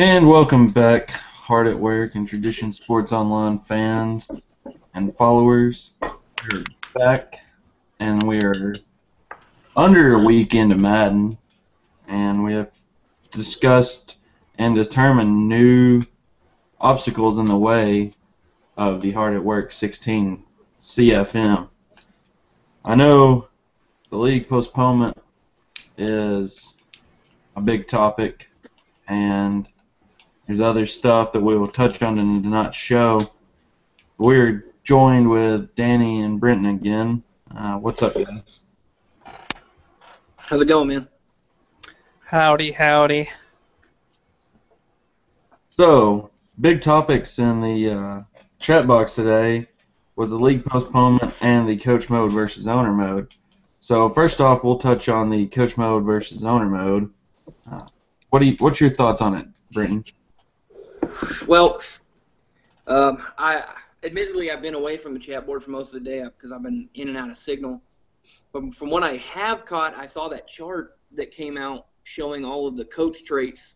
And welcome back, Hard at Work and Tradition Sports Online fans and followers. We're back, and we are under a week into Madden, and we have discussed and determined new obstacles in the way of the Hard at Work 16 CFM. I know the league postponement is a big topic, and there's other stuff that we will touch on in tonight's show. We're joined with Danny and Brenton again. What's up, guys? How's it going, man? Howdy, howdy. So, big topics in the chat box today was the league postponement and the coach mode versus owner mode. So, first off, we'll touch on the coach mode versus owner mode. What's your thoughts on it, Brenton? Well, admittedly I've been away from the chat board for most of the day because I've been in and out of signal. But from what I have caught, I saw that chart that came out showing all of the coach traits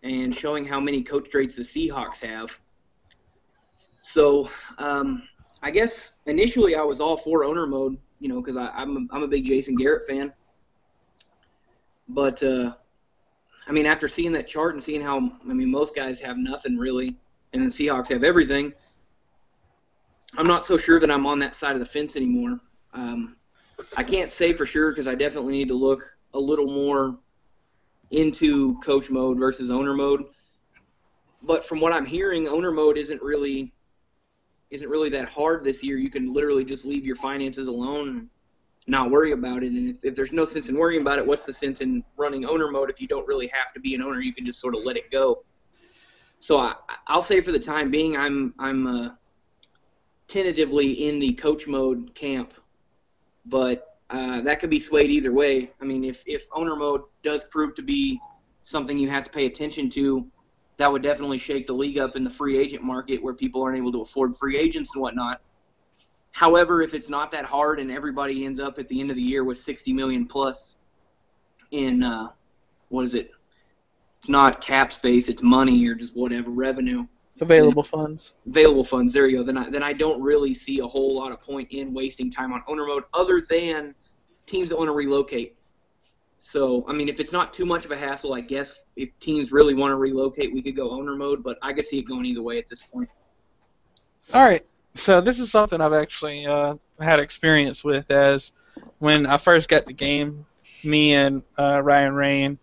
and showing how many coach traits the Seahawks have. So I guess initially I was all for owner mode, because I'm a big Jason Garrett fan. But after seeing that chart and seeing how, most guys have nothing really, and the Seahawks have everything, I'm not so sure that I'm on that side of the fence anymore. I can't say for sure because I definitely need to look a little more into coach mode versus owner mode. But from what I'm hearing, owner mode isn't really that hard this year. You can literally just leave your finances alone and not worry about it. And if there's no sense in worrying about it, what's the sense in running owner mode if you don't really have to be an owner? You can just sort of let it go. So I'll say for the time being, I'm tentatively in the coach mode camp, but that could be swayed either way. If owner mode does prove to be something you have to pay attention to, that would definitely shake the league up in the free agent market where people aren't able to afford free agents and whatnot. However, if it's not that hard and everybody ends up at the end of the year with $60 million plus in It's not cap space, it's money or just whatever revenue. Available funds. Available funds. There you go. Then I don't really see a whole lot of point in wasting time on owner mode, other than teams that want to relocate. So if it's not too much of a hassle, I guess if teams really want to relocate, we could go owner mode. But I could see it going either way at this point. All right. So this is something I've actually had experience with. As when I first got the game, me and Ryan Rain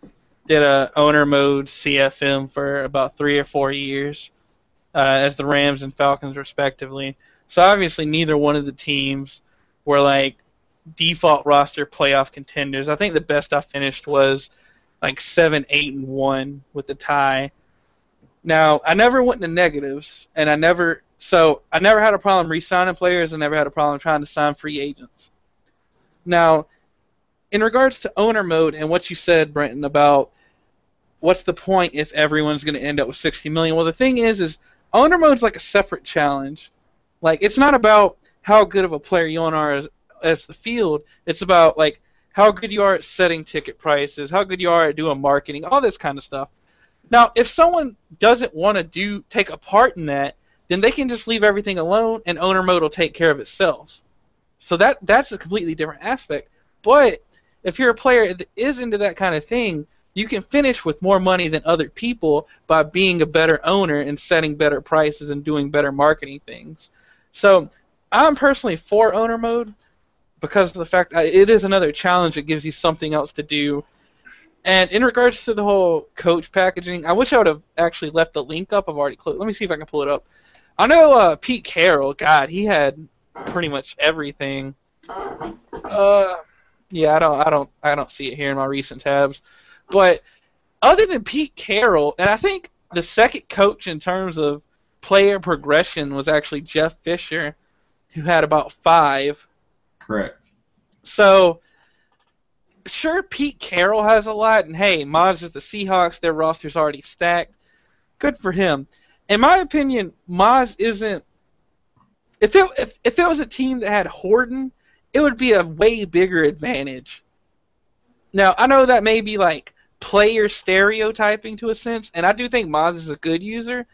did a owner mode CFM for about 3 or 4 years as the Rams and Falcons respectively. So obviously neither one of the teams were like default roster playoff contenders. I think the best I finished was like 7-8-1 with the tie. Now I never went into negatives, and I never had a problem re-signing players. I never had a problem trying to sign free agents. Now, in regards to owner mode and what you said, Brenton, about what's the point if everyone's going to end up with $60 million? Well, the thing is owner mode's like a separate challenge. Like, it's not about how good of a player you are as the field. It's about like how good you are at setting ticket prices, how good you are at doing marketing, all this kind of stuff. Now, if someone doesn't want to take a part in that, then they can just leave everything alone, and owner mode will take care of itself. So that's a completely different aspect. But if you're a player that is into that kind of thing, you can finish with more money than other people by being a better owner and setting better prices and doing better marketing things. So I'm personally for owner mode because of the fact it is another challenge. It gives you something else to do. And in regards to the whole coach packaging, I wish I would have actually left the link up. I've already closed. Let me see if I can pull it up. I know Pete Carroll, God, he had pretty much everything. Yeah, I don't see it here in my recent tabs. But other than Pete Carroll, and I think the second coach in terms of player progression was actually Jeff Fisher, who had about 5. Correct. So, sure, Pete Carroll has a lot, and hey, Maz is the Seahawks, their roster's already stacked. Good for him. In my opinion, Maz isn't. If it was a team that had Horton, it would be a way bigger advantage. Now, I know that may be like player stereotyping to a sense, and I do think Maz is a good user,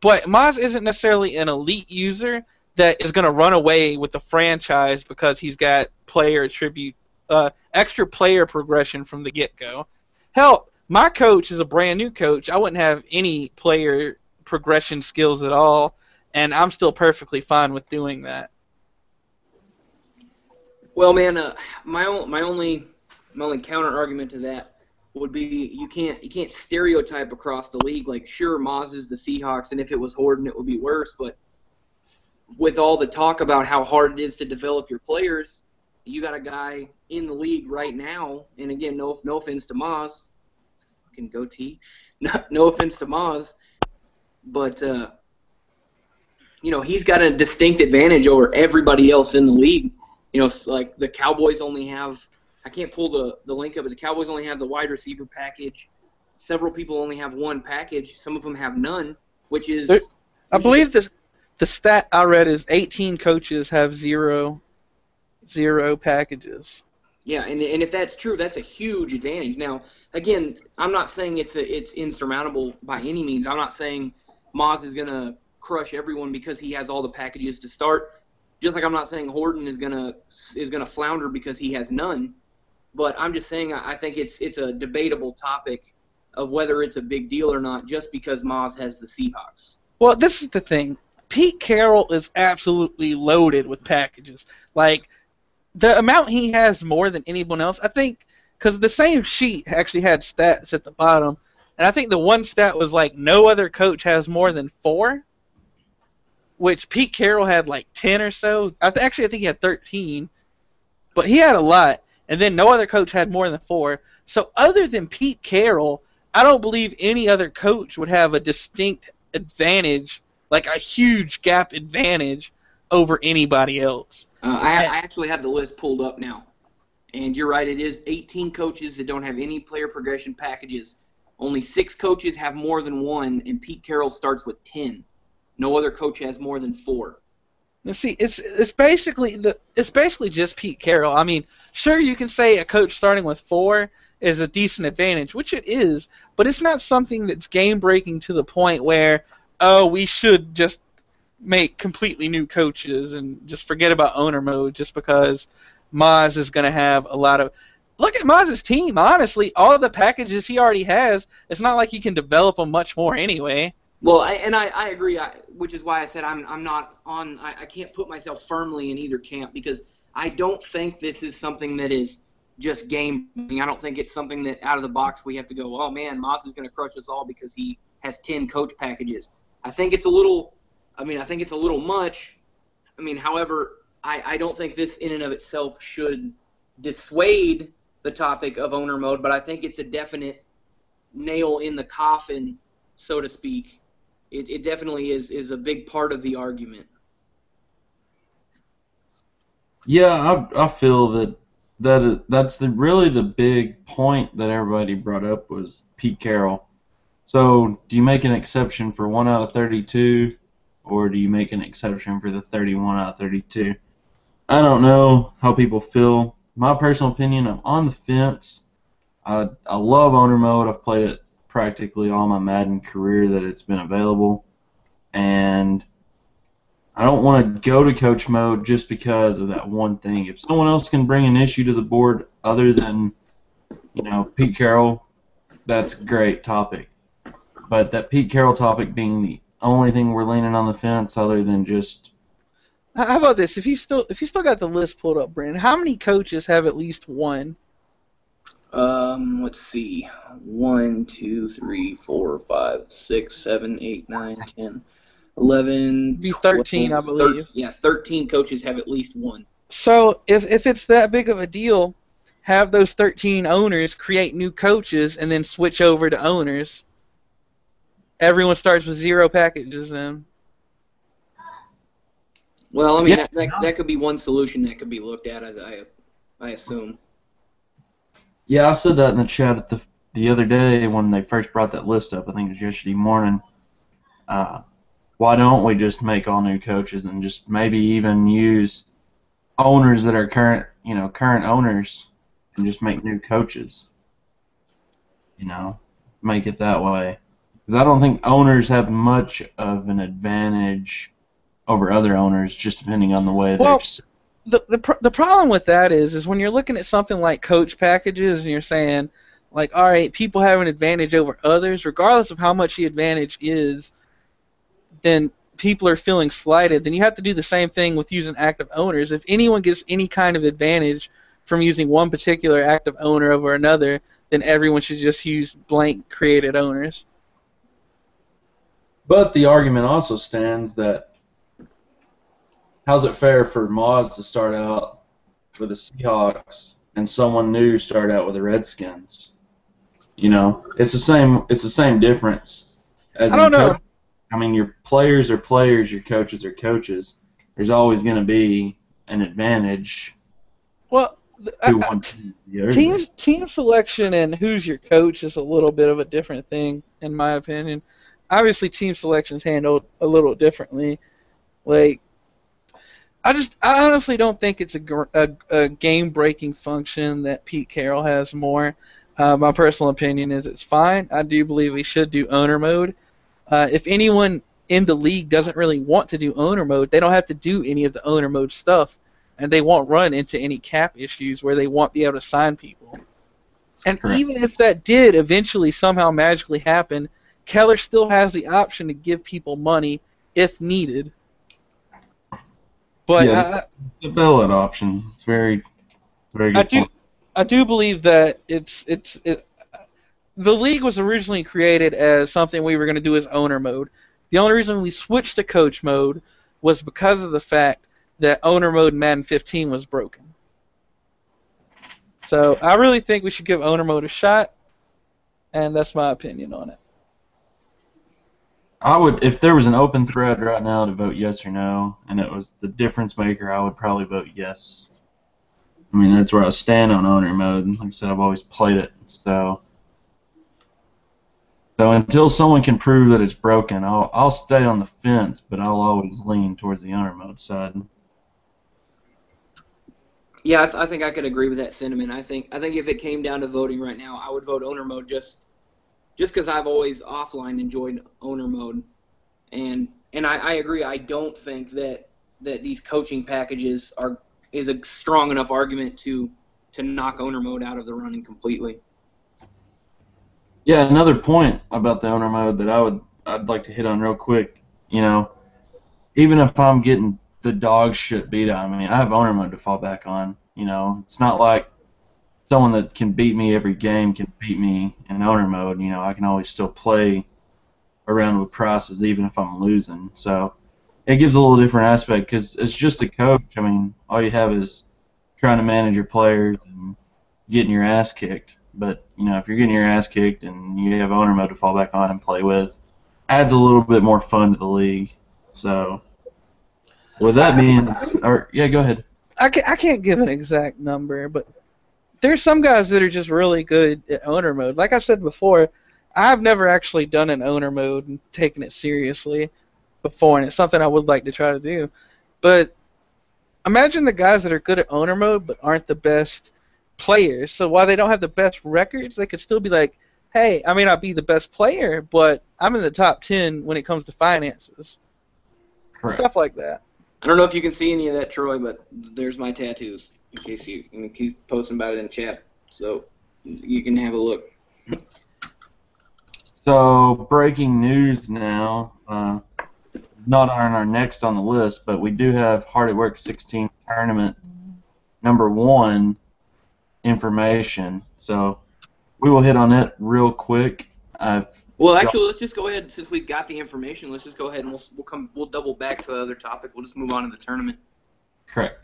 but Maz isn't necessarily an elite user that is going to run away with the franchise because he's got extra player progression from the get-go. Hell, my coach is a brand new coach. I wouldn't have any player progression skills at all, and I'm still perfectly fine with doing that. Well, man, my only counter argument to that would be you can't stereotype across the league. Like, sure, Moz is the Seahawks, and if it was Horton, it would be worse. But with all the talk about how hard it is to develop your players, you got a guy in the league right now. And again, no offense to Moz, fucking goatee, no offense to Moz, but he's got a distinct advantage over everybody else in the league. Like the Cowboys only have, I can't pull the link up, but the Cowboys only have the wide receiver package. Several people only have one package. Some of them have none, which is... I believe the stat I read is 18 coaches have zero packages. Yeah, and if that's true, that's a huge advantage. Now, again, I'm not saying it's insurmountable by any means. I'm not saying Moz is going to crush everyone because he has all the packages to start. Just like I'm not saying Horton is gonna flounder because he has none, but I'm just saying I think it's a debatable topic of whether it's a big deal or not just because Moz has the Seahawks. Well, this is the thing. Pete Carroll is absolutely loaded with packages. Like, the amount he has more than anyone else, I think, because the same sheet actually had stats at the bottom, and I think the one stat was like no other coach has more than 4. Which Pete Carroll had like 10 or so. I think he had 13. But he had a lot. And then no other coach had more than 4. So other than Pete Carroll, I don't believe any other coach would have a distinct advantage, like a huge gap advantage over anybody else. I actually have the list pulled up now. And you're right, it is 18 coaches that don't have any player progression packages. Only 6 coaches have more than 1, and Pete Carroll starts with 10. No other coach has more than 4. Now, see, it's basically just Pete Carroll. I mean, sure, you can say a coach starting with 4 is a decent advantage, which it is, but it's not something that's game breaking to the point where, oh, we should just make completely new coaches and just forget about owner mode just because Maz is going to have a lot of. Look at Maz's team. Honestly, all of the packages he already has. It's not like he can develop them much more anyway. Well, I agree, which is why I said I'm not on. I can't put myself firmly in either camp because I don't think this is something that is just game. I don't think it's something that out of the box we have to go, oh man, Moss is going to crush us all because he has 10 coach packages. I think it's a little much. However, I don't think this in and of itself should dissuade the topic of owner mode, but I think it's a definite nail in the coffin, so to speak. It definitely is a big part of the argument. Yeah, I feel that's really the big point that everybody brought up was Pete Carroll. So do you make an exception for 1 out of 32, or do you make an exception for the 31 out of 32? I don't know how people feel. My personal opinion, I'm on the fence. I love owner mode. I've played it practically all my Madden career that it's been available, and I don't want to go to coach mode just because of that one thing. If someone else can bring an issue to the board other than, Pete Carroll, that's a great topic. But that Pete Carroll topic being the only thing we're leaning on the fence other than just... How about this? If you still got the list pulled up, Brandon, how many coaches have at least one? Let's see. 1, 2, 3, 4, 5, 6, 7, 8, 9, 10, 11, Be 13, 12, I believe. 13 coaches have at least one. So if it's that big of a deal, have those 13 owners create new coaches and then switch over to owners. Everyone starts with 0 packages then. Well, that could be one solution that could be looked at, as I assume. Yeah, I said that in the chat the other day when they first brought that list up. I think it was yesterday morning. Why don't we just make all new coaches and just maybe even use owners that are current owners and just make new coaches? make it that way. Because I don't think owners have much of an advantage over other owners, just depending on the way they're. Well, the problem with that is when you're looking at something like coach packages and you're saying, like, all right, people have an advantage over others, regardless of how much the advantage is, then people are feeling slighted. Then you have to do the same thing with using active owners. If anyone gets any kind of advantage from using one particular active owner over another, then everyone should just use blank created owners. But the argument also stands that how's it fair for Moz to start out with the Seahawks and someone new start out with the Redskins? It's the same. It's the same difference. As I don't know. I mean, your players are players, your coaches are coaches. There's always going to be an advantage. Well, team selection and who's your coach is a little bit of a different thing, in my opinion. Obviously, team selection is handled a little differently. Like, I honestly don't think it's a game-breaking function that Pete Carroll has more. My personal opinion is it's fine. I do believe we should do owner mode. If anyone in the league doesn't really want to do owner mode, they don't have to do any of the owner mode stuff, and they won't run into any cap issues where they won't be able to sign people. And Correct. Even if that did eventually somehow magically happen, Keller still has the option to give people money if needed. But yeah, the bailout option. It's very good. I do believe that the league was originally created as something we were going to do as owner mode. The only reason we switched to coach mode was because of the fact that owner mode in Madden 15 was broken. So I really think we should give owner mode a shot, and that's my opinion on it. I would, if there was an open thread right now to vote yes or no, and it was the difference maker, I would probably vote yes. I mean, that's where I stand on owner mode. Like I said, I've always played it, so until someone can prove that it's broken, I'll stay on the fence, but I'll always lean towards the owner mode side. Yeah, I think I could agree with that sentiment. I think if it came down to voting right now, I would vote owner mode just because I've always offline enjoyed owner mode, and I agree. I don't think that these coaching packages is a strong enough argument to knock owner mode out of the running completely. Yeah, another point about the owner mode that I'd like to hit on real quick. Even if I'm getting the dog shit beat out of me, I have owner mode to fall back on. It's not like someone that can beat me every game can beat me in owner mode. I can always still play around with prices even if I'm losing. So it gives a little different aspect because it's just a coach. I mean, all you have is trying to manage your players and getting your ass kicked. But, if you're getting your ass kicked and you have owner mode to fall back on and play with, adds a little bit more fun to the league. So, with that being, yeah, go ahead. I can't give an exact number, but there's some guys that are just really good at owner mode. Like I said before, I've never actually done an owner mode and taken it seriously before, and it's something I would like to try to do. But imagine the guys that are good at owner mode but aren't the best players. So while they don't have the best records, they could still be like, hey, I may not be the best player, but I'm in the top 10 when it comes to finances. Correct. Stuff like that. I don't know if you can see any of that, Troy, but there's my tattoos. In case he's posting about it in chat, so you can have a look. So breaking news now. Not on our next on the list, but we do have HaW 16 tournament number 1 information. So we will hit on it real quick. Well, actually, let's just go ahead since we got the information. Let's just go ahead and we'll double back to the other topic. We'll just move on to the tournament. Correct.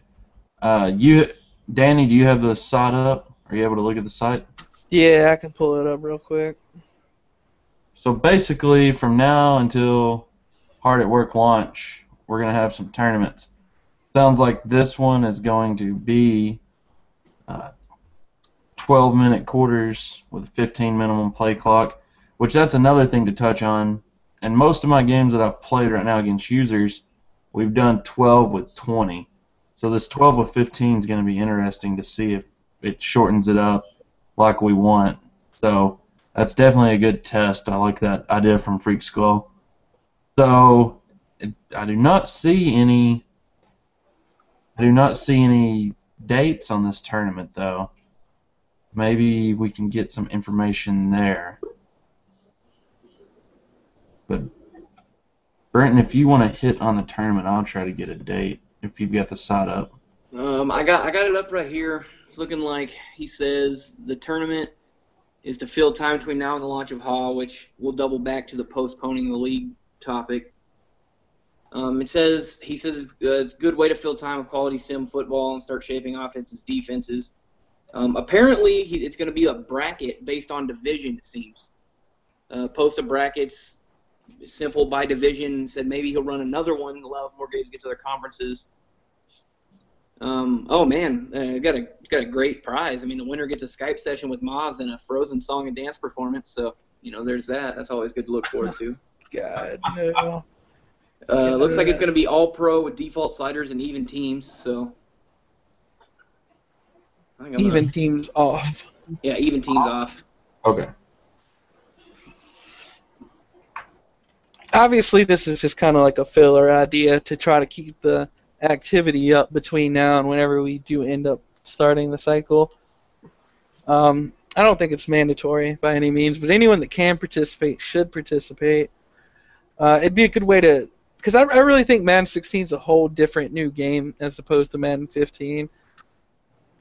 Danny, do you have the site up? Are you able to look at the site? Yeah, I can pull it up real quick. So basically, from now until HaW launch, we're going to have some tournaments. Sounds like this one is going to be 12-minute quarters with a 15 minimum play clock, which that's another thing to touch on. And most of my games that I've played right now against users, we've done 12 with 20. So this 12 with 15 is going to be interesting to see if it shortens it up like we want. So That's definitely a good test. I like that idea from Freak Skull. So I do not see any. I do not see any dates on this tournament, though. Maybe we can get some information there. But Brenton, if you want to hit on the tournament, I'll try to get a date if you've got the site up. I got it up right here. It's looking like he says the tournament is to fill time between now and the launch of HaW, which will double back to the postponing the league topic. He says it's a good way to fill time with quality sim football and start shaping offenses, defenses. Apparently, it's going to be a bracket based on division, it seems. Post of brackets, simple by division. Said maybe he'll run another one, allows more games to get to other conferences. Oh man, it's got a great prize. I mean, the winner gets a Skype session with Moz and a Frozen song and dance performance. So there's that. That's always good to look forward to. God no. Looks like it's going to be all pro with default sliders and even teams. So Even teams off. Yeah, even teams off. Okay. Obviously, this is just kind of like a filler idea to try to keep the activity up between now and whenever we do end up starting the cycle. I don't think it's mandatory by any means, but anyone that can participate should participate. It'd be a good way to, because I really think Madden 16 is a whole different new game as opposed to Madden 15.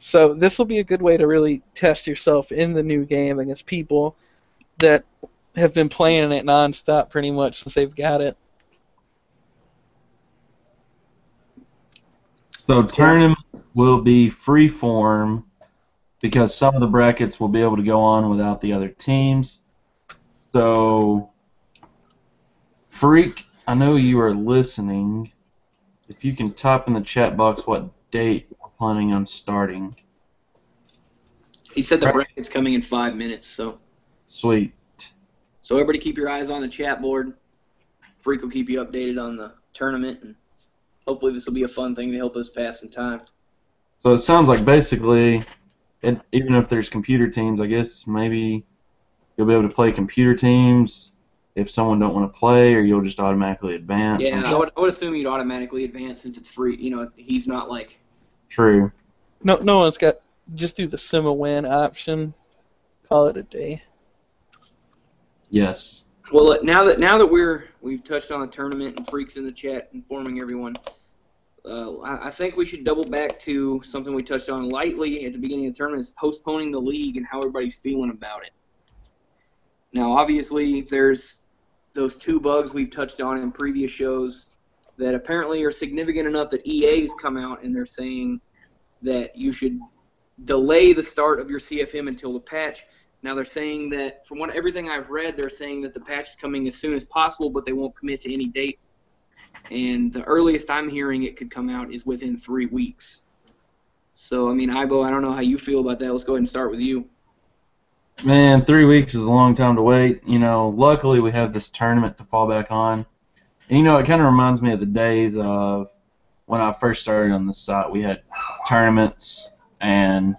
So this will be a good way to really test yourself in the new game against people that have been playing it nonstop pretty much since they've got it. So tournament will be free form because some of the brackets will be able to go on without the other teams. So, Freak, I know you are listening. If you can type in the chat box what date we're planning on starting. He said the bracket's coming in 5 minutes, so. Sweet. So everybody keep your eyes on the chat board. Freak will keep you updated on the tournament, and hopefully this will be a fun thing to help us pass some time. So it sounds like basically, even if there's computer teams, I guess maybe you'll be able to play computer teams if someone don't want to play, or you'll just automatically advance. Yeah, I would assume you'd automatically advance since it's free. He's not like. True. No one's got. Just do the sim-a-win option. Call it a day. Yes. Well, now that we've touched on the tournament and Freaks in the chat informing everyone, I think we should double back to something we touched on lightly at the beginning of the tournament, is postponing the league and how everybody's feeling about it. Now, obviously, there's those 2 bugs we've touched on in previous shows that apparently are significant enough that EA's come out and they're saying that you should delay the start of your CFM until the patch. Now they're saying that, from everything I've read, they're saying that the patch is coming as soon as possible, but they won't commit to any date. And the earliest I'm hearing it could come out is within 3 weeks. So, I mean, Ibo, I don't know how you feel about that. Let's go ahead and start with you. Man, 3 weeks is a long time to wait. Luckily we have this tournament to fall back on. And, it kind of reminds me of the days of when I first started on this site. We had tournaments, and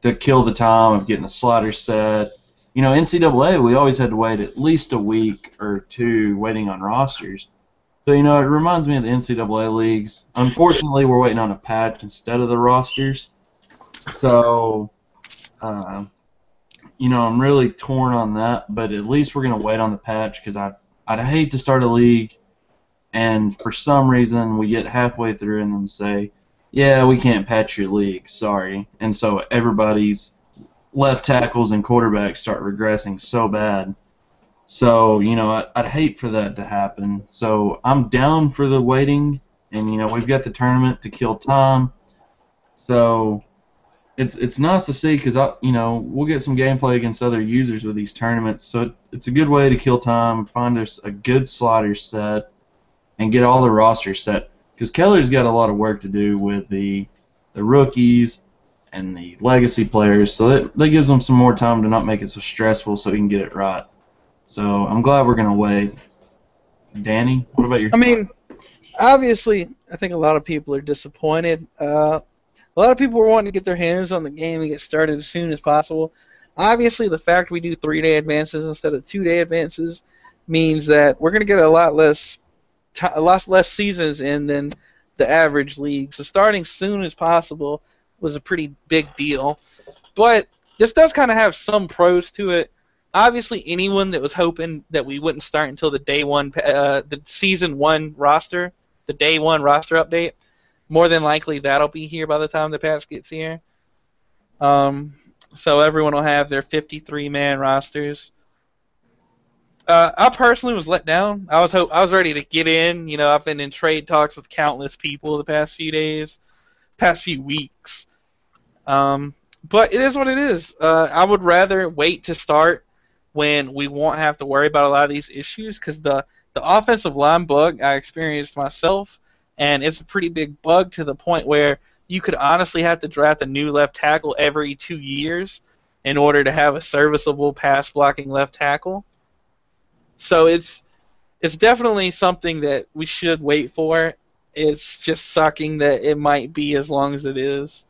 to kill the time of getting the sliders set. NCAA, we always had to wait at least a week or 2 waiting on rosters. So, it reminds me of the NCAA leagues. Unfortunately, we're waiting on a patch instead of the rosters. So, I'm really torn on that, but at least we're going to wait on the patch because I'd hate to start a league and for some reason we get halfway through and them say, yeah, we can't patch your league, sorry. And so everybody's left tackles and quarterbacks start regressing so bad. So, I'd hate for that to happen. So I'm down for the waiting, and, we've got the tournament to kill time. So it's nice to see because, we'll get some gameplay against other users with these tournaments. So it's a good way to kill time, find us a good slider set, and get all the rosters set. Because Keller's got a lot of work to do with the rookies and the legacy players, so that gives them some more time to not make it so stressful so he can get it right. So I'm glad we're going to wait. Danny, what about your thoughts? Obviously, I think a lot of people are disappointed. A lot of people were wanting to get their hands on the game and get started as soon as possible. Obviously, the fact we do 3-day advances instead of 2-day advances means that we're going to get a lot less seasons in than the average league. So starting soon as possible was a pretty big deal. But this does kind of have some pros to it. Obviously, anyone that was hoping that we wouldn't start until the season 1 roster, the day 1 roster update, more than likely that'll be here by the time the patch gets here. So everyone will have their 53-man rosters. I personally was let down. I was ready to get in. I've been in trade talks with countless people the past few days, past few weeks. But it is what it is. I would rather wait to start when we won't have to worry about a lot of these issues, because the offensive line bug I experienced myself, and it's a pretty big bug to the point where you could honestly have to draft a new left tackle every 2 years in order to have a serviceable pass blocking left tackle. So it's definitely something that we should wait for. It's just sucking that it might be as long as it is.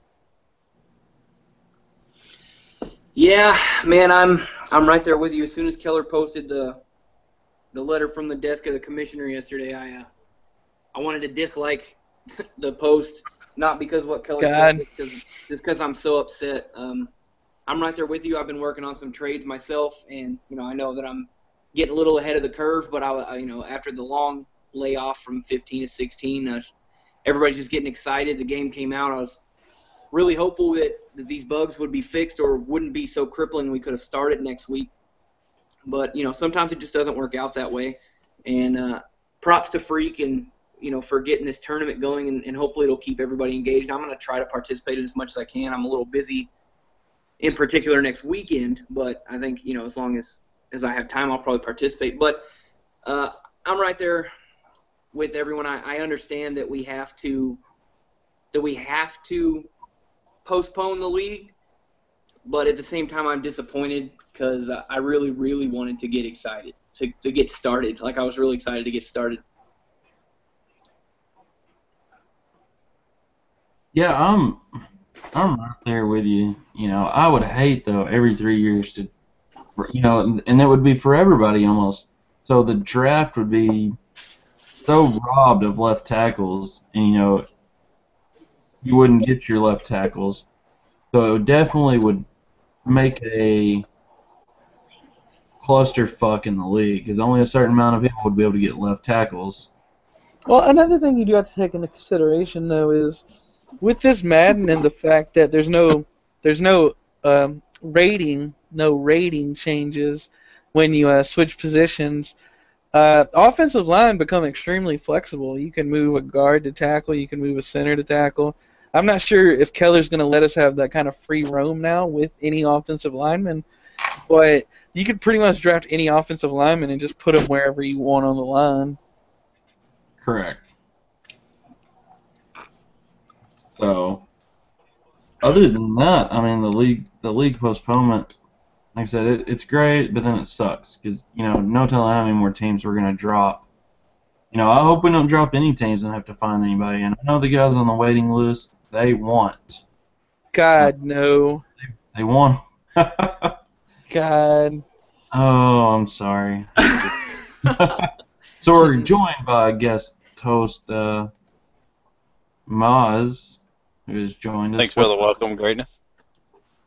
Yeah, man, I'm right there with you. As soon as Keller posted the letter from the desk of the commissioner yesterday, I wanted to dislike the post, not because of what Keller said, just because I'm so upset. I'm right there with you. I've been working on some trades myself, and I know that I'm getting a little ahead of the curve. But I after the long layoff from 15 to 16, everybody's just getting excited. The game came out. I was really hopeful that these bugs would be fixed or wouldn't be so crippling we could have started next week. But, sometimes it just doesn't work out that way. And props to Freak and, for getting this tournament going, and hopefully it'll keep everybody engaged. I'm going to try to participate as much as I can. I'm a little busy in particular next weekend, but I think, as long as I have time, I'll probably participate. But I'm right there with everyone. I understand that we have to postpone the league, but at the same time I'm disappointed because I really, really wanted to get excited, to get started. Like, I was really excited to get started. Yeah, I'm right there with you. I would hate, though, every 3 years to, and it would be for everybody almost. So the draft would be so robbed of left tackles, and, you wouldn't get your left tackles. So it definitely would make a clusterfuck in the league, because only a certain amount of people would be able to get left tackles. Well, another thing you do have to take into consideration, though, is with this Madden and the fact that there's no rating changes when you switch positions. Offensive line become extremely flexible. You can move a guard to tackle. You can move a center to tackle. I'm not sure if Keller's going to let us have that kind of free roam now with any offensive lineman, but you could pretty much draft any offensive lineman and just put them wherever you want on the line. Correct. So, other than that, I mean, the league postponement, like I said, it's great, but then it sucks because, no telling how many more teams we're going to drop. I hope we don't drop any teams and have to find anybody. And I know the guys on the waiting list, they want. God, no. They want. God. Oh, I'm sorry. So we're joined by guest host Maz, who has joined us. Thanks for the welcome, greatness.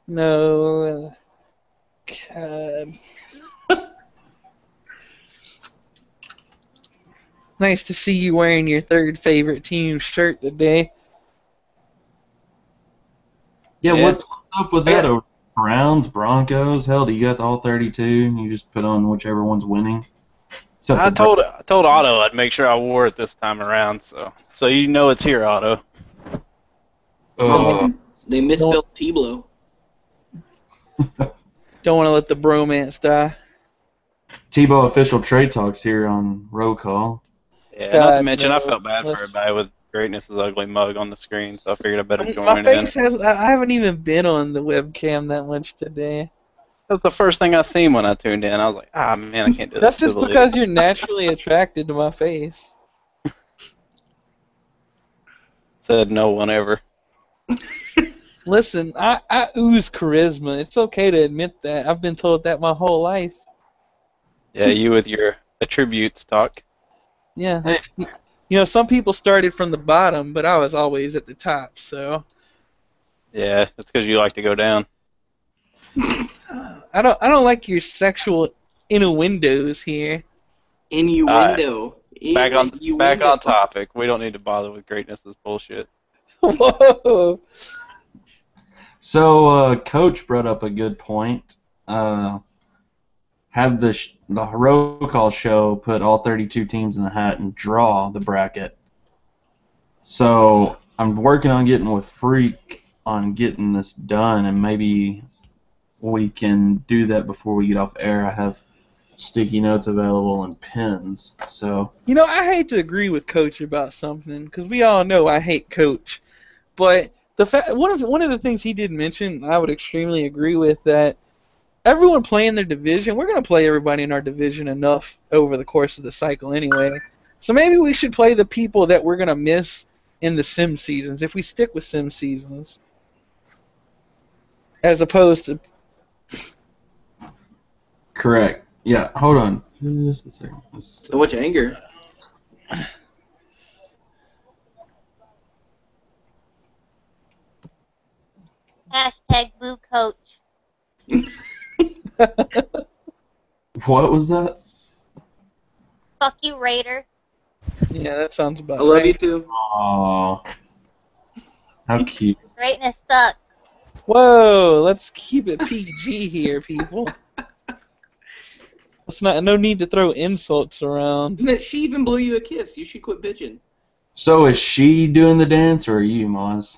No. God. Nice to see you wearing your third favorite team shirt today. Yeah, what's up with that? Over Browns, Broncos? Hell, do you got all 32? You just put on whichever one's winning? I told Otto I'd make sure I wore it this time around, so it's here, Otto. They misspelled T-Blow. Don't want to let the bromance die. Tebow official trade talks here on Roll Call. Yeah, not to mention I felt bad for everybody with Greatness's ugly mug on the screen, so I figured I better join My face in. I haven't even been on the webcam that much today. That was the first thing I seen when I tuned in. I was like, man, I can't do this. That's just because you're naturally attracted to my face. Said no one ever. Listen, I ooze charisma. It's okay to admit that. I've been told that my whole life. Yeah, you with your attributes talk. Yeah. Hey, You know, some people started from the bottom, but I was always at the top, so Yeah, that's because you like to go down. I don't like your sexual innuendos here. Alright, Innuendo. back Innuendo. on topic. We don't need to bother with greatness. This bullshit. Whoa. so Coach brought up a good point. Have the roll call show put all 32 teams in the hat and draw the bracket. So I'm working on getting with Freak on getting this done, and maybe we can do that before we get off air. I have sticky notes available and pens. So You know, I hate to agree with Coach about something because we all know I hate Coach, but one of the things he did mention, I would extremely agree with that. Everyone playing their division, we're going to play everybody in our division enough over the course of the cycle anyway. So maybe we should play the people that we're going to miss in the sim seasons if we stick with sim seasons. As opposed to. correct. Yeah, hold on. Just a second. So much anger. Hashtag boo coach. What was that? Fuck you, Raider. Yeah, that sounds about I love right. you too. Aw, how cute. Greatness sucks. Whoa, let's keep it PG here, people. No need to throw insults around. And that she even blew you a kiss. You should quit bitching. So is she doing the dance or are you, Moz?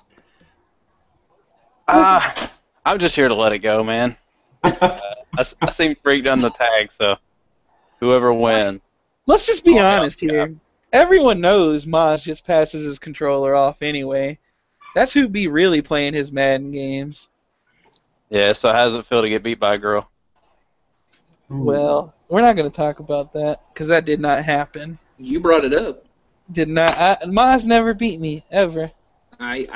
I'm just here to let it go, man. I seem to break down the tag, so whoever wins. Let's just be Oh, yeah, honest here. Everyone knows Maz just passes his controller off anyway. That's who be really playing his Madden games. Yeah, so how does it feel to get beat by a girl? Well, we're not going to talk about that because that did not happen. You brought it up. Did not. Maz never beat me ever. I'm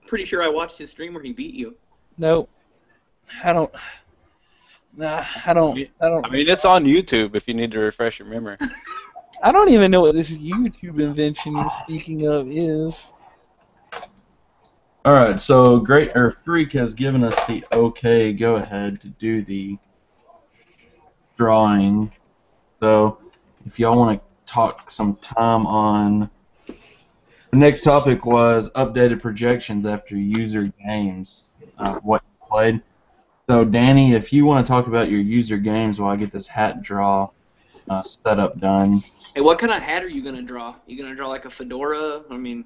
pretty sure I watched his stream where he beat you. Nope. I don't. Nah, I don't. I mean, it's on YouTube if you need to refresh your memory. I don't even know what this YouTube invention you're speaking of is. All right, so Freak has given us the okay go ahead to do the drawing. So if y'all want to talk some time on the next topic was updated projections after user games, what you played. So Danny, if you want to talk about your user games while I get this hat draw setup done. Hey, what kind of hat are you gonna draw? You gonna draw like a fedora? I mean,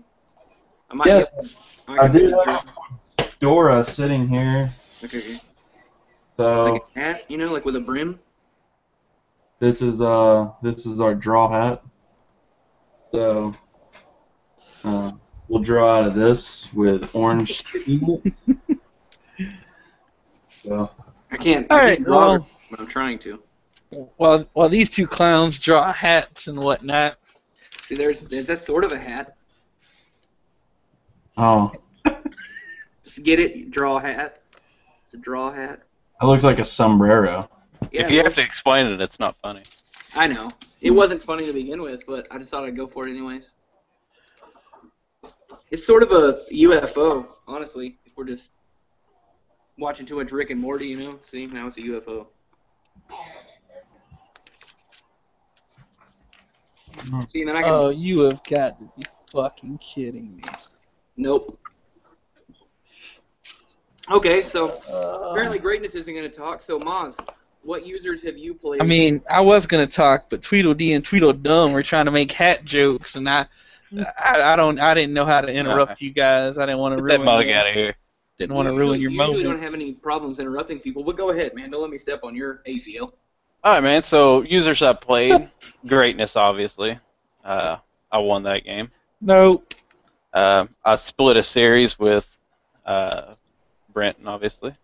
I might. Yes, I get do have Dora sitting here. Okay. So Like a hat, you know, like with a brim. this is our draw hat. So we'll draw out of this with orange sticky. So I can't. All I right, can't draw, well- but I'm trying to. While these two clowns draw hats and whatnot. See, there's that sort of a hat. oh, Just get it? Draw a hat. It's a draw hat. that looks like a sombrero. Yeah, If you have to explain it, it's not funny. I know. It wasn't funny to begin with, but I just thought I'd go for it anyways. It's sort of a UFO, honestly. If we're just watching too much Rick and Morty, you know. See, now it's a UFO. See, and then I can. Oh, you have got to be fucking kidding me. Nope. Okay, so apparently Greatness isn't going to talk. So Maz, what users have you played? I mean, I was gonna talk, but Tweedledee and Tweedledum were trying to make hat jokes, and I didn't know how to interrupt you guys. I didn't want to Get that ruin. mug out of here. Didn't want to ruin your usually moment. don't have any problems interrupting people, but go ahead, man. Don't let me step on your ACL. All right, man. So users I played, greatness, obviously. I won that game. Nope. I split a series with Brenton, obviously.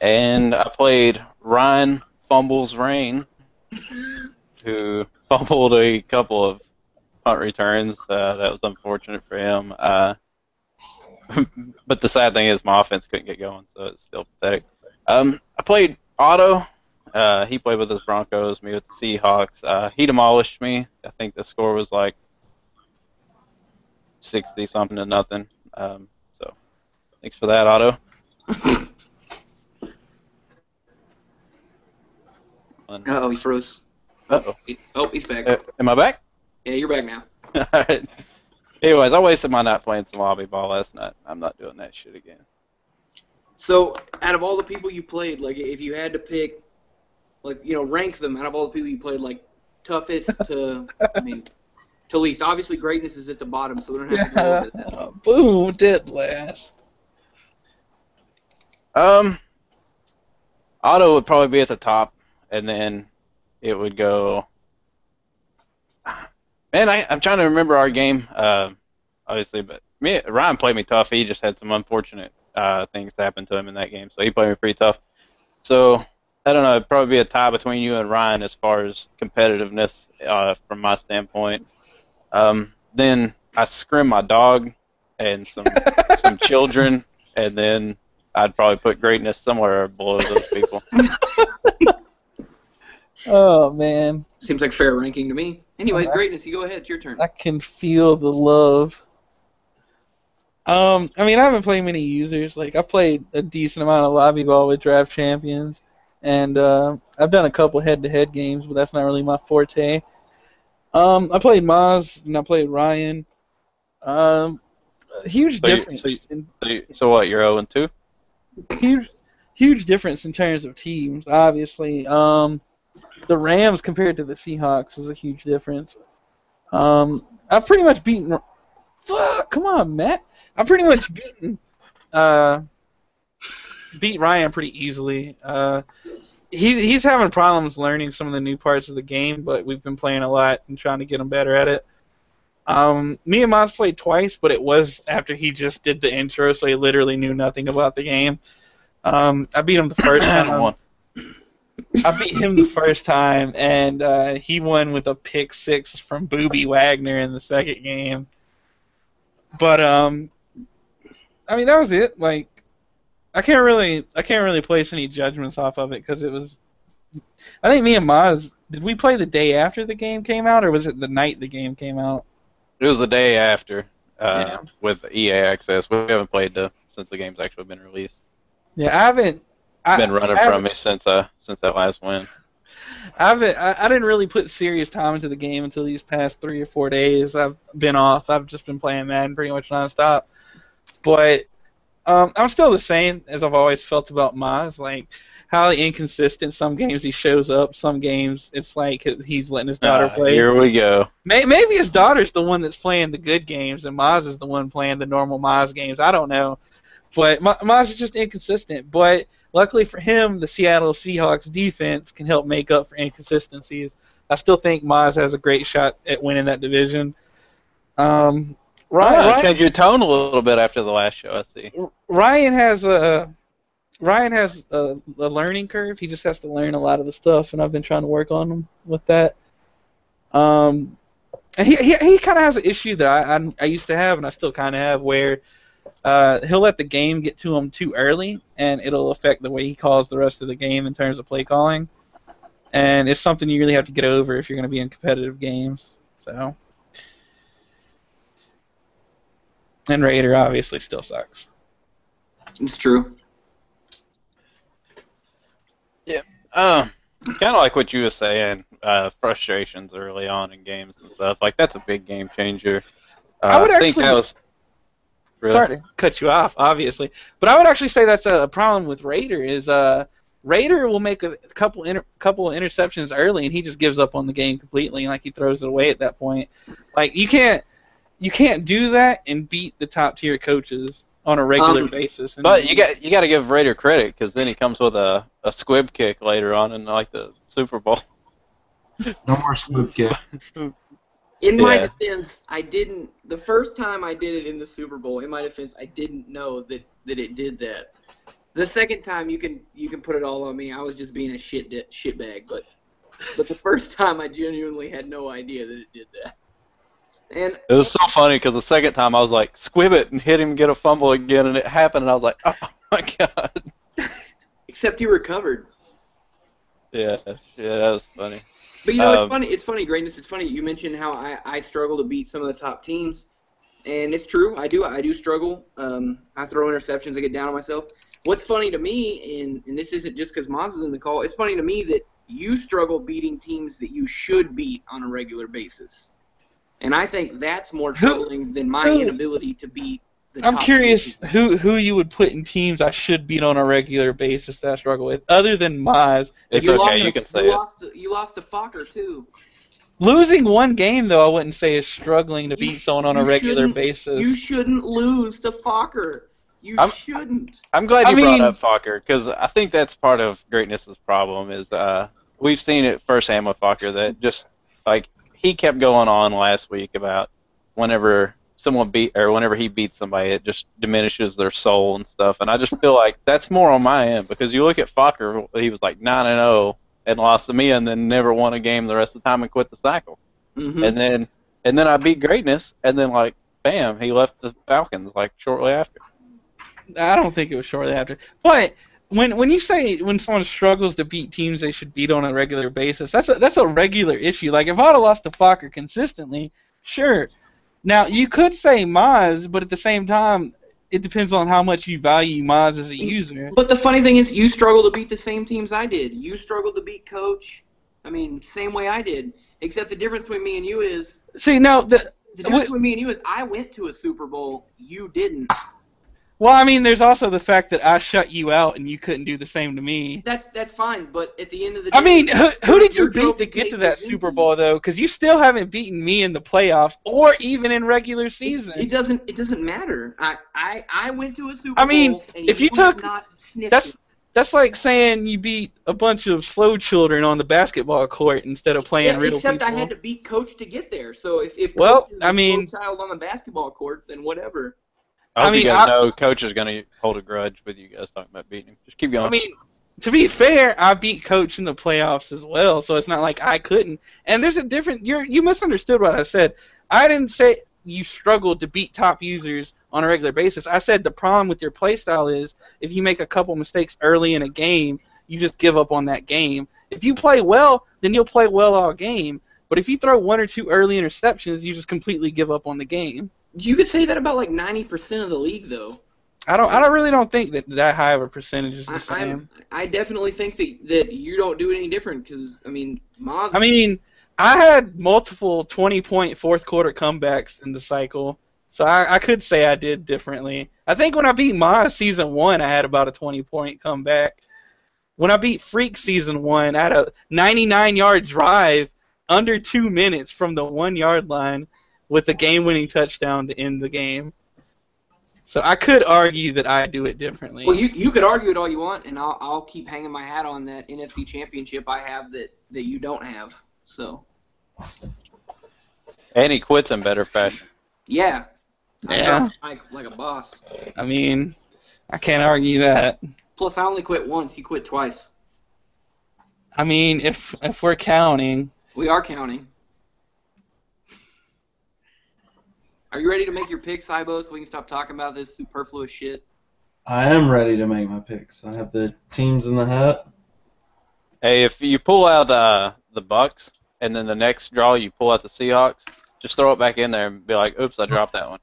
And I played Ryan Fumbles Rain, who fumbled a couple of punt returns. That was unfortunate for him. but the sad thing is my offense couldn't get going, so it's still pathetic. I played Otto. He played with his Broncos, me with the Seahawks. He demolished me. I think the score was like 60 something to nothing. So thanks for that, Otto. Oh, he froze. Uh-oh. Oh, he's back. Am I back? Yeah, you're back now. All right. Anyways, I wasted my night playing some lobby ball last night. I'm not doing that shit again. So, out of all the people you played, like, if you had to pick, like, rank them out of all the people you played, like, toughest to, to least. Obviously, greatness is at the bottom, so we don't have to go over that. Boom, dead last. Otto would probably be at the top, and then it would go. Man, I'm trying to remember our game, obviously, but Ryan played me tough. He just had some unfortunate things happen to him in that game, so he played me pretty tough. So I don't know, it'd probably be a tie between you and Ryan as far as competitiveness from my standpoint. Then I scrim my dog and some children, and then I'd probably put greatness somewhere below those people. Oh, man. Seems like fair ranking to me. Anyways, greatness, you go ahead. It's your turn. I can feel the love. I haven't played many users. Like, I played a decent amount of lobby ball with draft champions, and I've done a couple head-to-head games, but that's not really my forte. I played Maz, and I played Ryan. Huge difference. So what, you're 0-2? Huge difference in terms of teams, obviously. The Rams compared to the Seahawks is a huge difference. I've pretty much beaten. Fuck, come on, Matt. I've pretty much beat Ryan pretty easily. He's having problems learning some of the new parts of the game, but we've been playing a lot and trying to get him better at it. Me and Maz played twice, but it was after he just did the intro, so he literally knew nothing about the game. I beat him the first time. I beat him the first time, and he won with a pick six from Booby Wagner in the second game. But that was it. Like, I can't really place any judgments off of it because it was. I think me and Maz, did we play the day after the game came out, or was it the night the game came out? It was the day after with EA access. We haven't played since the game's actually been released. Yeah, I haven't. Been running from me since that last win. I didn't really put serious time into the game until these past 3 or 4 days. I've been off. I've just been playing Madden pretty much nonstop. But I'm still the same as I've always felt about Maz. Like, how inconsistent. Some games he shows up. Some games it's like he's letting his daughter play. Here we go. Maybe his daughter's the one that's playing the good games, and Maz is the one playing the normal Maz games. I don't know. But Maz is just inconsistent. But luckily for him, the Seattle Seahawks defense can help make up for inconsistencies. I still think Maz has a great shot at winning that division. Ryan changed your tone a little bit after the last show, I see. Ryan has a learning curve. He just has to learn a lot of the stuff, and I've been trying to work on him with that. And he kind of has an issue that I used to have, and I still kind of have, where he'll let the game get to him too early, and it'll affect the way he calls the rest of the game in terms of play calling. And it's something you really have to get over if you're going to be in competitive games. So, and Raider obviously still sucks. It's true. Yeah. Kind of like what you were saying, frustrations early on in games and stuff. Like, that's a big game changer. I think that was. Really? Sorry to cut you off, obviously, but I would actually say that's a problem with Raider. Is Raider will make a couple interceptions early, and he just gives up on the game completely, and like he throws it away at that point. Like, you can't do that and beat the top tier coaches on a regular basis. But you got to give Raider credit, because then he comes with a squib kick later on in like the Super Bowl. No more squib kick. In my defense, the first time I did it in the Super Bowl, in my defense, I didn't know that it did that. The second time, you can put it all on me. I was just being a shitbag, but the first time, I genuinely had no idea that it did that. And It was so funny because the second time I was like, squib it and hit him, get a fumble again, and it happened, and I was like, oh my god. except he recovered. Yeah, that was funny. But it's funny. It's funny, Greatness. It's funny. You mentioned how I struggle to beat some of the top teams, and it's true. I do struggle. I throw interceptions. I get down on myself. What's funny to me, and this isn't just because Maz is in the call. It's funny to me that you struggle beating teams that you should beat on a regular basis, and I think that's more troubling than my inability to beat. I'm curious who you would put in teams I should beat on a regular basis that I struggle with, other than Maz. It's okay, you can say it. You lost to Fokker, too. Losing one game, though, I wouldn't say is struggling to beat someone on a regular basis. You shouldn't lose to Fokker. You shouldn't. I'm glad you brought up Fokker, because I think that's part of Greatness's problem is we've seen it firsthand with Fokker that just, like, he kept going on last week about whenever whenever he beats somebody, it just diminishes their soul and stuff. And I just feel like that's more on my end because you look at Fokker, he was like 9-0 and lost to me, and then never won a game the rest of the time and quit the cycle. Mm-hmm. And then I beat Greatness, and then like bam, he left the Falcons like shortly after. I don't think it was shortly after, but. When you say when someone struggles to beat teams they should beat on a regular basis, that's a regular issue. Like if I'd have lost to Fokker consistently, sure. Now you could say Maz, but at the same time, it depends on how much you value Maz as a user. But the funny thing is, you struggle to beat the same teams I did. You struggled to beat Coach. I mean, same way I did. Except the difference between me and you is the difference between me and you is I went to a Super Bowl. You didn't. Well, I mean, there's also the fact that I shut you out and you couldn't do the same to me. That's fine, but at the end of the day... I mean, who did you beat to get to that Super Bowl, though? Because you still haven't beaten me in the playoffs or even in regular season. It doesn't matter. I went to a Super Bowl. I mean, and if you took... That's like saying you beat a bunch of slow children on the basketball court instead of playing real except people. I had to beat Coach to get there. So if Coach is a slow child on the basketball court, then whatever. I hope you guys know Coach is going to hold a grudge with you guys talking about beating him. Just keep going. I mean, to be fair, I beat Coach in the playoffs as well, so it's not like I couldn't. And there's a different... You misunderstood what I said. I didn't say you struggled to beat top users on a regular basis. I said the problem with your playstyle is if you make a couple mistakes early in a game, you just give up on that game. If you play well, then you'll play well all game. But if you throw one or two early interceptions, you just completely give up on the game. You could say that about like 90% of the league, though. I really don't think that high of a percentage is the same. I definitely think that you don't do it any different because, I mean, Maz... I mean, I had multiple 20-point fourth-quarter comebacks in the cycle, so I could say I did differently. I think when I beat Maz Season 1, I had about a 20-point comeback. When I beat Freak Season 1, I had a 99-yard drive under 2 minutes from the 1-yard line with a game-winning touchdown to end the game. So I could argue that I do it differently. Well, you could argue it all you want, and I'll keep hanging my hat on that NFC Championship I have that you don't have. So. And he quits in better fashion. Yeah. Yeah. Like a boss. I mean, I can't argue that. Plus, I only quit once. You quit twice. I mean, if we're counting. We are counting. Are you ready to make your picks, Ibo, so we can stop talking about this superfluous shit? I am ready to make my picks. I have the teams in the hat. Hey, if you pull out the Bucks and then the next draw you pull out the Seahawks, just throw it back in there and be like, oops, I dropped that one.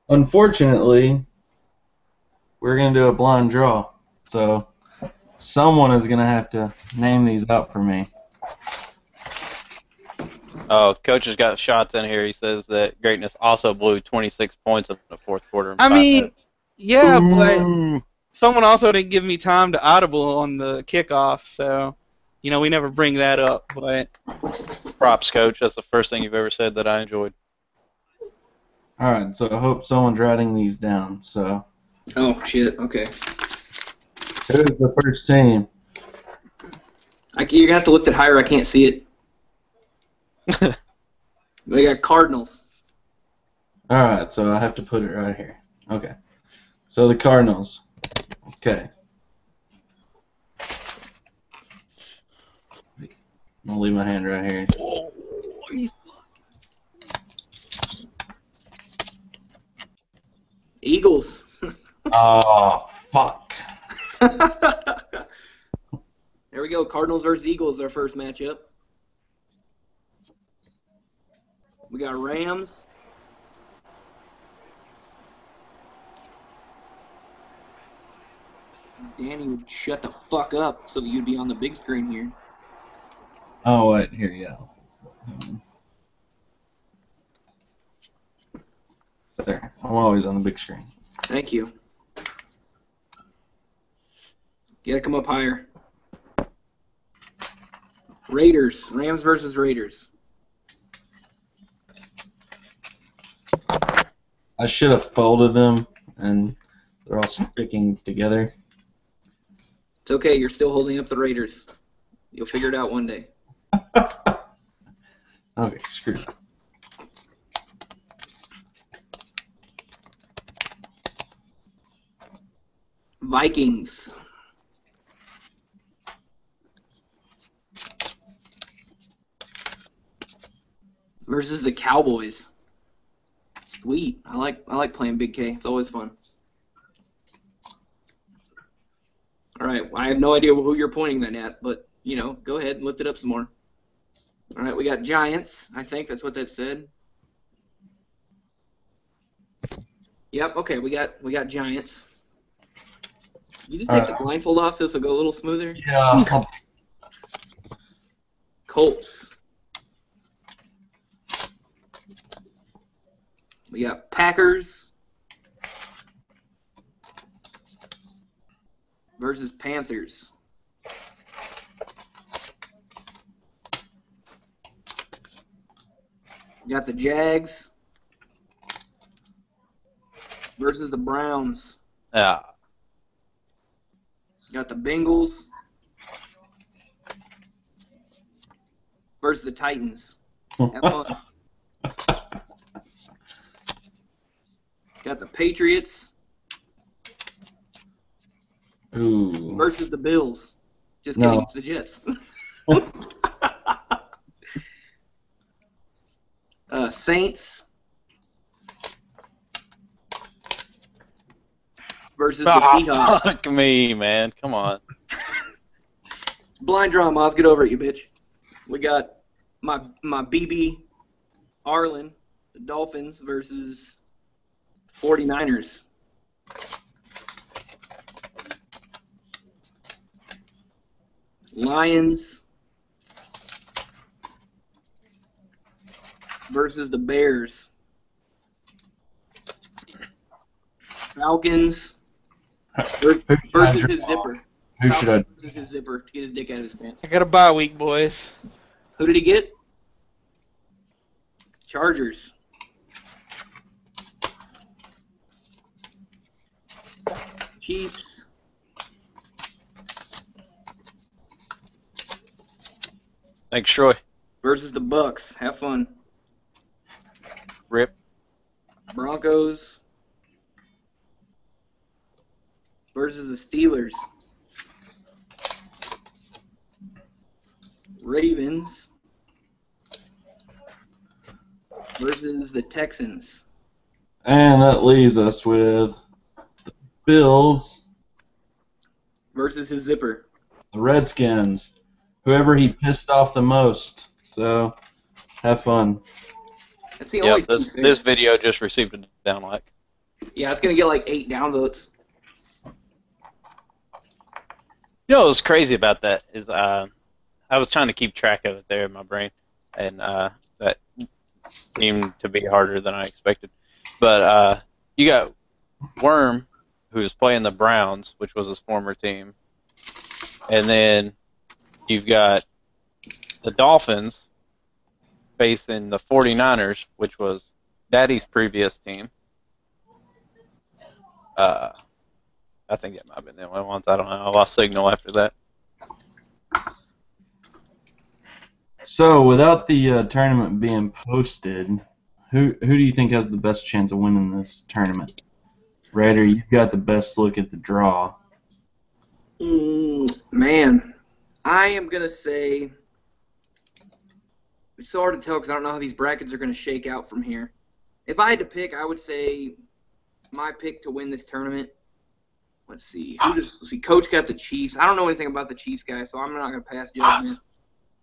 Unfortunately, we're going to do a blind draw. So someone is going to have to name these out for me. Oh, Coach has got shots in here. He says that Greatness also blew 26 points in the fourth quarter. I mean, minutes. Yeah, but someone also didn't give me time to audible on the kickoff, so, we never bring that up. But props, Coach. That's the first thing you've ever said that I enjoyed. All right, so I hope someone's writing these down. So. Oh, shit, okay. Who's the first team? You're going to have to lift it higher. I can't see it. We got Cardinals. All right, so I have to put it right here. Okay. So the Cardinals. Okay. I'll leave my hand right here. Eagles. Oh, fuck. There we go. Cardinals versus Eagles, our first matchup. We got Rams. Danny would shut the fuck up so that you'd be on the big screen here. Oh, wait, here you go. There, I'm always on the big screen. Thank you. You gotta come up higher. Raiders. Rams versus Raiders. I should have folded them, and they're all sticking together. It's okay. You're still holding up the Raiders. You'll figure it out one day. Okay, screw it. Vikings. Versus the Cowboys. Sweet. I like playing Big K. It's always fun. All right. I have no idea who you're pointing that at, but you know, go ahead and lift it up some more. All right. We got Giants. I think that's what that said. Yep. Okay. We got Giants. You just take the blindfold off so this will go a little smoother. Yeah. Colts. We got Packers versus Panthers. We got the Jags versus the Browns. Yeah. Got the Bengals versus the Titans. Have fun. Got the Patriots Ooh. versus the Bills. Just No. kidding, it's the Jets. Saints versus the Seahawks. Fuck me, man. Come on. Blind draw, Moz. Get over it, you bitch. We got my BB Arlen, the Dolphins versus 49ers. Lions versus the Bears. Falcons versus his zipper. Who should I? Falcons versus his zipper to get his dick out of his pants. I got a bye week, boys. Who did he get? Chargers. Chiefs. Thanks, Troy. Versus the Bucks. Have fun. Rip. Broncos versus the Steelers. Ravens versus the Texans. And that leaves us with the Bills, Versus his zipper. the Redskins, whoever he pissed off the most. So, have fun. That's the Yeah, only this video just received a downlike. Yeah, it's gonna get like 8 downvotes. You know what's crazy about that is I was trying to keep track of it there in my brain, and that seemed to be harder than I expected. But you got Worm, who's playing the Browns, which was his former team, and then you've got the Dolphins facing the 49ers, which was Daddy's previous team. I think it might have been the only ones. I don't know. I lost signal after that. So, without the tournament being posted, who do you think has the best chance of winning this tournament? Raider, you've got the best look at the draw. Man, I am gonna say it's so hard to tell because I don't know how these brackets are gonna shake out from here. If I had to pick, I would say my pick to win this tournament. Let's see. Let's see. Coach got the Chiefs. I don't know anything about the Chiefs, guys, so I'm not going to pass judgment.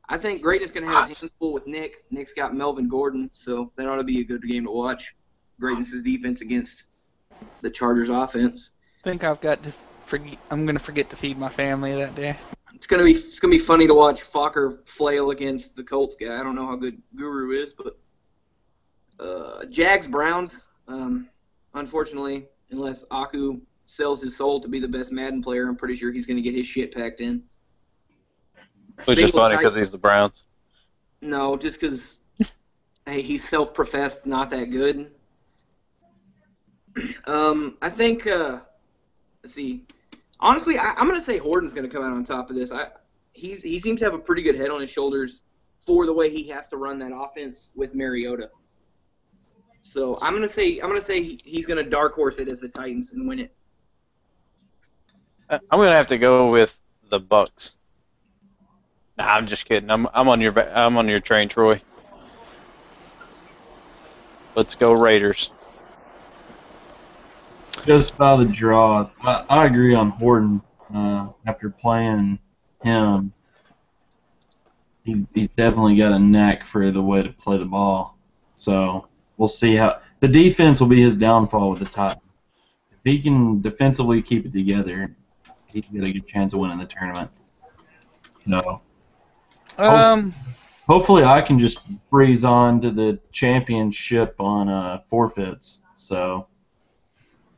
I think Greatness going to have his hands full with Nick. Nick's got Melvin Gordon, so that ought to be a good game to watch. Greatness' defense against the Chargers' offense. I think I've got to forget. I'm going to forget to feed my family that day. It's gonna be funny to watch Fokker flail against the Colts guy. I don't know how good Guru is, but Jags Browns. Unfortunately, unless Aku sells his soul to be the best Madden player, I'm pretty sure he's gonna get his shit packed in. Which is funny because he's the Browns. No, just because hey, he's self-professed not that good. I think. Let's see. Honestly, I'm going to say Horton's going to come out on top of this. He seems to have a pretty good head on his shoulders for the way he has to run that offense with Mariota. So I'm going to say he's going to dark horse it as the Titans and win it. I'm going to have to go with the Bucks. Nah, I'm just kidding. I'm on your train, Troy. Let's go Raiders. Just by the draw, I agree on Horton. After playing him, he's definitely got a knack for the way to play the ball. So we'll see how the defense will be his downfall with the Titans. If he can defensively keep it together, he's got a good chance of winning the tournament. No. Hopefully I can just breeze on to the championship on forfeits. So.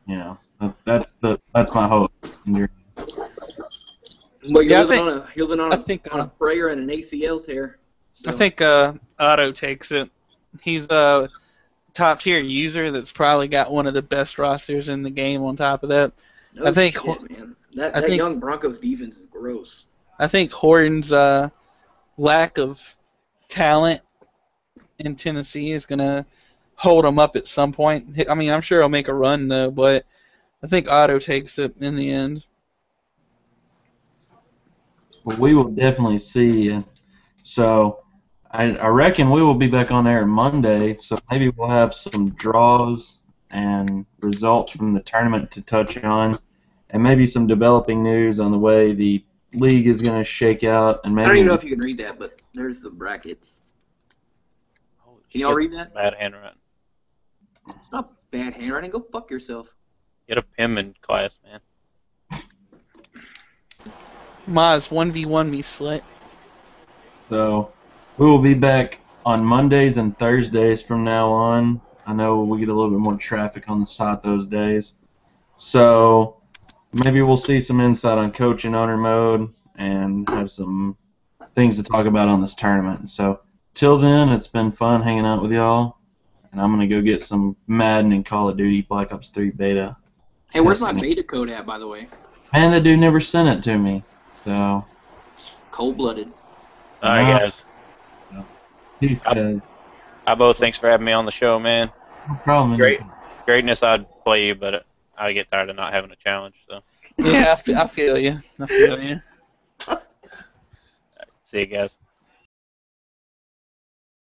You know, that's my hope. But you're living on a prayer and an ACL tear. So. I think Otto takes it. He's a top-tier user that's probably got one of the best rosters in the game on top of that. No I think, shit, man. That young Broncos defense is gross. I think Horton's lack of talent in Tennessee is going to hold him up at some point. I mean, I'm sure he'll make a run, though, but I think Otto takes it in the end. Well, we will definitely see. So I reckon we will be back on air Monday, so maybe we'll have some draws and results from the tournament to touch on, and maybe some developing news on the way the league is going to shake out. And maybe I don't even know if you can read that, but there's the brackets. Can y'all read that? Bad handwriting. It's not bad handwriting. Go fuck yourself. Get a Pim in class, man. Maz, 1v1 me, slut. So we will be back on Mondays and Thursdays from now on. I know we get a little bit more traffic on the site those days. So maybe we'll see some insight on coach and owner mode and have some things to talk about on this tournament. So till then, it's been fun hanging out with y'all. And I'm going to go get some Madden and Call of Duty Black Ops 3 beta. Hey, where's my beta code at, by the way? Man, that dude never sent it to me. So cold-blooded. All right, guys. Peace, guys. HaW, thanks for having me on the show, man. No problem. Greatness, I'd play you, but I get tired of not having a challenge. So. Yeah, I feel you. See you guys.